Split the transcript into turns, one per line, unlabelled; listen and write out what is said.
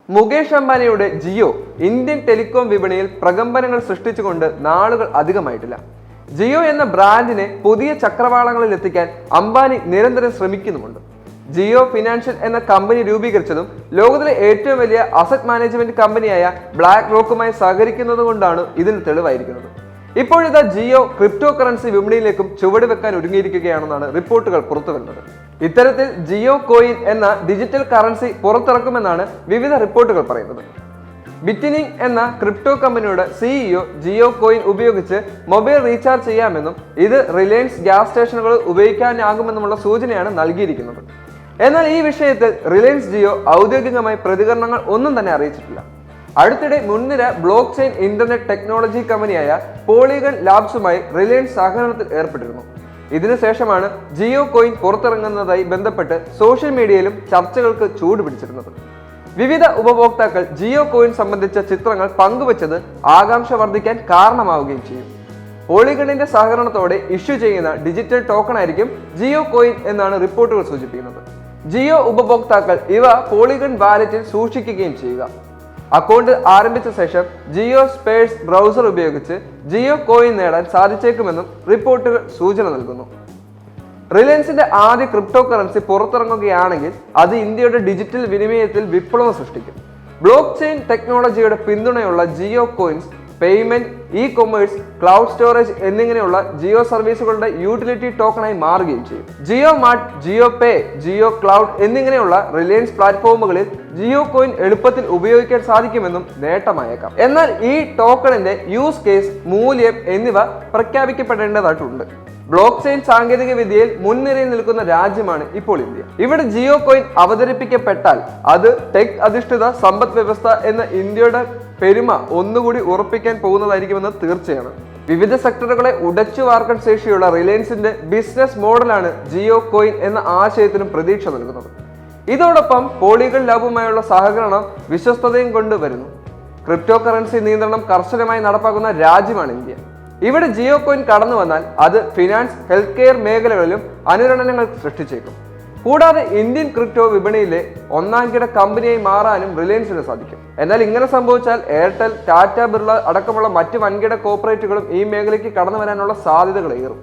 മുകേഷ് അംബാനിയുടെ Jio Indian telecom വിപണിയിൽ പ്രകമ്പനങ്ങൾ സൃഷ്ടിച്ചുകൊണ്ട് നാളുകൾ അധികമായിട്ടില്ല. ജിയോ എന്ന ബ്രാൻഡിനെ പുതിയ ചക്രവാളങ്ങളിൽ എത്തിക്കാൻ അംബാനി നിരന്തരം ശ്രമിക്കുന്നുമുണ്ട്. ജിയോ ഫിനാൻഷ്യൽ എന്ന കമ്പനി രൂപീകരിച്ചതും ലോകത്തിലെ ഏറ്റവും വലിയ അസറ്റ് മാനേജ്മെന്റ് കമ്പനിയായ ബ്ലാക്ക് റോക്കുമായി സഹകരിക്കുന്നത് കൊണ്ടാണ് ഇതിന് തെളിവായിരിക്കുന്നത്. ഇപ്പോഴിതാ ജിയോ ക്രിപ്റ്റോ കറൻസി വിപണിയിലേക്കും ചുവടുവെക്കാൻ ഒരുങ്ങിയിരിക്കുകയാണെന്നാണ് റിപ്പോർട്ടുകൾ പുറത്തുവരുന്നത്. ഇത്തരത്തിൽ ജിയോ കോയിൻ എന്ന ഡിജിറ്റൽ കറൻസി പുറത്തിറക്കുമെന്നാണ് വിവിധ റിപ്പോർട്ടുകൾ പറയുന്നത്. ബിറ്റിനിങ് എന്ന ക്രിപ്റ്റോ കമ്പനിയുടെ സിഇഒ ജിയോ കോയിൻ ഉപയോഗിച്ച് മൊബൈൽ റീചാർജ് ചെയ്യാമെന്നും ഇത് റിലയൻസ് ഗ്യാസ് സ്റ്റേഷനുകൾ ഉപയോഗിക്കാനാകുമെന്നുമുള്ള സൂചനയാണ് നൽകിയിരിക്കുന്നത്. എന്നാൽ ഈ വിഷയത്തിൽ റിലയൻസ് ജിയോ ഔദ്യോഗികമായി പ്രതികരണങ്ങൾ ഒന്നും തന്നെ അറിയിച്ചിട്ടില്ല. അടുത്തിടെ മുൻനിര ബ്ലോക്ക് ചെയിൻ ഇന്റർനെറ്റ് ടെക്നോളജി കമ്പനിയായ പോളിഗൺ ലാബ്സുമായി റിലയൻസ് സഹകരണത്തിൽ ഏർപ്പെട്ടിരുന്നു. ഇതിനുശേഷമാണ് ജിയോ കോയിൻ പുറത്തിറങ്ങുന്നതായി ബന്ധപ്പെട്ട് സോഷ്യൽ മീഡിയയിലും ചർച്ചകൾക്ക് ചൂടുപിടിച്ചിരുന്നത്. വിവിധ ഉപഭോക്താക്കൾ ജിയോ കോയിൻ സംബന്ധിച്ച ചിത്രങ്ങൾ പങ്കുവച്ചത് ആകാംക്ഷ വർദ്ധിക്കാൻ കാരണമാവുകയും ചെയ്യും. പോളിഗണിന്റെ സഹകരണത്തോടെ ഇഷ്യൂ ചെയ്യുന്ന ഡിജിറ്റൽ ടോക്കൺ ആയിരിക്കും ജിയോ കോയിൻ എന്നാണ് റിപ്പോർട്ടുകൾ സൂചിപ്പിക്കുന്നത്. ജിയോ ഉപഭോക്താക്കൾ ഇവ പോളിഗൺ വാലറ്റിൽ സൂക്ഷിക്കുകയും ചെയ്യുക. അക്കൗണ്ട് ആരംഭിച്ച ശേഷം ജിയോ സ്പേസ് ബ്രൗസർ ഉപയോഗിച്ച് ജിയോ കോയിൻ നേടാൻ സാധിച്ചേക്കുമെന്നും റിപ്പോർട്ടുകൾ സൂചന നൽകുന്നു. റിലയൻസിന്റെ ആദ്യ ക്രിപ്റ്റോ കറൻസി പുറത്തിറങ്ങുകയാണെങ്കിൽ അത് ഇന്ത്യയുടെ ഡിജിറ്റൽ വിനിമയത്തിൽ വിപ്ലവം സൃഷ്ടിക്കും. ബ്ലോക്ക് ചെയിൻ ടെക്നോളജിയുടെ പിന്തുണയുള്ള Jio coins payment, e commerce, cloud storage എന്നിങ്ങനെയുള്ള ജിയോ സർവീസുകളുടെ യൂട്ടിലിറ്റി ടോക്കണായി മാറുകയും ചെയ്യും. Jio mart, Jio pay, Jio cloud എന്നിങ്ങനെയുള്ള റിലയൻസ് പ്ലാറ്റ്ഫോമുകളിൽ ജിയോ കോയിൻ എളുപ്പത്തിൽ ഉപയോഗിക്കാൻ സാധിക്കുമെന്നും നേട്ടമായേക്കാം. എന്നാൽ ഈ ടോക്കണിന്റെ യൂസ് കേസ്, മൂല്യം എന്നിവ പ്രഖ്യാപിക്കപ്പെടേണ്ടതായിട്ടുണ്ട്. ബ്ലോക്ക് ചെയിൻ സാങ്കേതിക വിദ്യയിൽ മുൻനിരയിൽ നിൽക്കുന്ന രാജ്യമാണ് ഇപ്പോൾ ഇന്ത്യ. ഇവിടെ ജിയോ കോയിൻ അവതരിപ്പിക്കപ്പെട്ടാൽ അത് ടെക് അധിഷ്ഠിത സമ്പദ് വ്യവസ്ഥ എന്ന ഇന്ത്യയുടെ പെരുമ ഒന്നുകൂടി ഉറപ്പിക്കാൻ പോകുന്നതായിരിക്കുമെന്ന് തീർച്ചയാണ്. വിവിധ സെക്ടറുകളെ ഉടച്ചു വാർക്കാൻ ശേഷിയുള്ള റിലയൻസിന്റെ ബിസിനസ് മോഡലാണ് ജിയോ കോയിൻ എന്ന ആശയത്തിനും പ്രതീക്ഷ നൽകുന്നത്. ഇതോടൊപ്പം പോളിഗൺ ലാബുമായുള്ള സഹകരണം വിശ്വസ്തതയും കൊണ്ടുവരുന്നു. ക്രിപ്റ്റോ കറൻസി നിയന്ത്രണം കർശനമായി നടപ്പാക്കുന്ന രാജ്യമാണ് ഇന്ത്യ. ഇവിടെ ജിയോ കോയിൻ കടന്നു വന്നാൽ അത് ഫിനാൻസ്, ഹെൽത്ത് കെയർ മേഖലകളിലും അനുരണനങ്ങൾ സൃഷ്ടിച്ചേക്കും. കൂടാതെ ഇന്ത്യൻ ക്രിപ്റ്റോ വിപണിയിലെ ഒന്നാംകിട കമ്പനിയായി മാറാനും റിലയൻസിന് സാധിക്കും. എന്നാൽ ഇങ്ങനെ സംഭവിച്ചാൽ എയർടെൽ, ടാറ്റ, ബിർള അടക്കമുള്ള മറ്റ് വൻകിട കോർപ്പറേറ്റുകളും ഈ മേഖലയ്ക്ക് കടന്നു വരാനുള്ള സാധ്യതകൾ ഏറും.